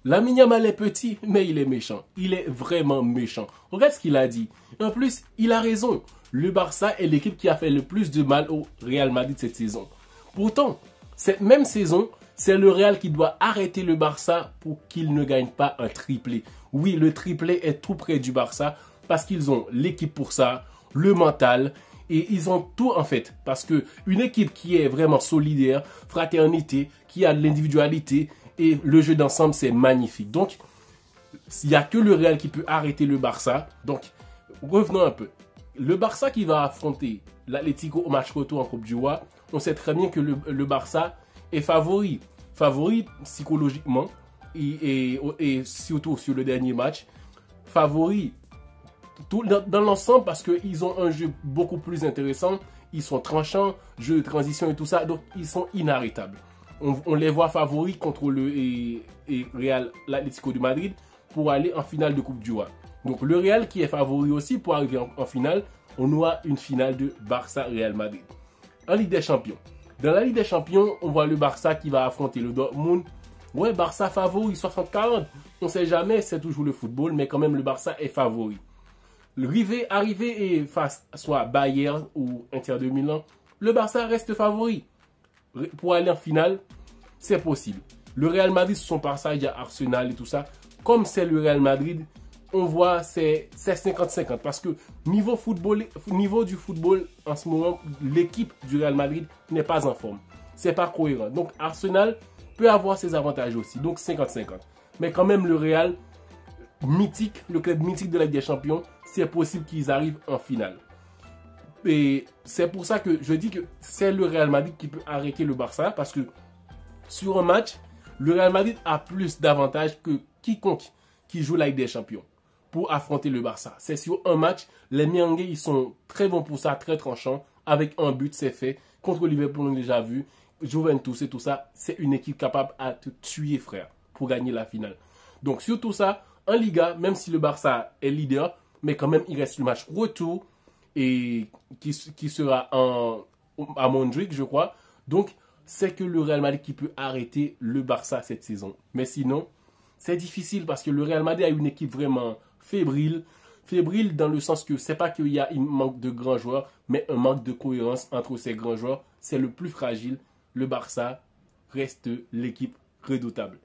Lamine Yamal est petit, mais il est méchant. Il est vraiment méchant. Regarde ce qu'il a dit. En plus, il a raison. Le Barça est l'équipe qui a fait le plus de mal au Real Madrid cette saison. Pourtant, cette même saison, c'est le Real qui doit arrêter le Barça pour qu'il ne gagne pas un triplé. Oui, le triplé est tout près du Barça parce qu'ils ont l'équipe pour ça, le mental, et ils ont tout en fait. Parce que une équipe qui est vraiment solidaire, fraternité, qui a de l'individualité et le jeu d'ensemble, c'est magnifique. Donc, il n'y a que le Real qui peut arrêter le Barça. Donc, revenons un peu. Le Barça qui va affronter l'Atlético au match retour en Coupe du Roi, on sait très bien que le Barça est favori. Favori psychologiquement et surtout sur le dernier match. Favori dans l'ensemble parce qu'ils ont un jeu beaucoup plus intéressant. Ils sont tranchants, jeu de transition et tout ça. Donc, ils sont inarrêtables. On les voit favoris contre le Real, l'Atlético de Madrid pour aller en finale de Coupe du Roi. Donc le Real qui est favori aussi pour arriver en finale, on aura une finale de Barça-Real Madrid. En Ligue des Champions. Dans la Ligue des Champions, on voit le Barça qui va affronter le Dortmund. Ouais, Barça favori, 60-40. On ne sait jamais, c'est toujours le football, mais quand même le Barça est favori. Arriver et face soit Bayern ou Inter de Milan, le Barça reste favori. Pour aller en finale, c'est possible. Le Real Madrid, sur son passage, il y a Arsenal et tout ça. Comme c'est le Real Madrid, on voit c'est 50-50. Parce que niveau du football, en ce moment, l'équipe du Real Madrid n'est pas en forme. C'est pas cohérent. Donc Arsenal peut avoir ses avantages aussi. Donc 50-50. Mais quand même, le Real mythique, le club mythique de la Ligue des Champions, c'est possible qu'ils arrivent en finale. Et c'est pour ça que je dis que c'est le Real Madrid qui peut arrêter le Barça. Parce que sur un match, le Real Madrid a plus d'avantages que quiconque qui joue la Ligue des Champions pour affronter le Barça. C'est sur un match, les Merengues, ils sont très bons pour ça, très tranchants. Avec un but, c'est fait. Contre Liverpool, on l'a déjà vu. Juventus et tout ça, c'est une équipe capable à te tuer, frère, pour gagner la finale. Donc, sur tout ça, en Liga, même si le Barça est leader, mais quand même, il reste le match retour et qui sera à Montjuic, je crois. Donc, c'est que le Real Madrid qui peut arrêter le Barça cette saison. Mais sinon, c'est difficile parce que le Real Madrid a une équipe vraiment fébrile. Fébrile dans le sens que c'est pas qu'il y a un manque de grands joueurs, mais un manque de cohérence entre ces grands joueurs. C'est le plus fragile. Le Barça reste l'équipe redoutable.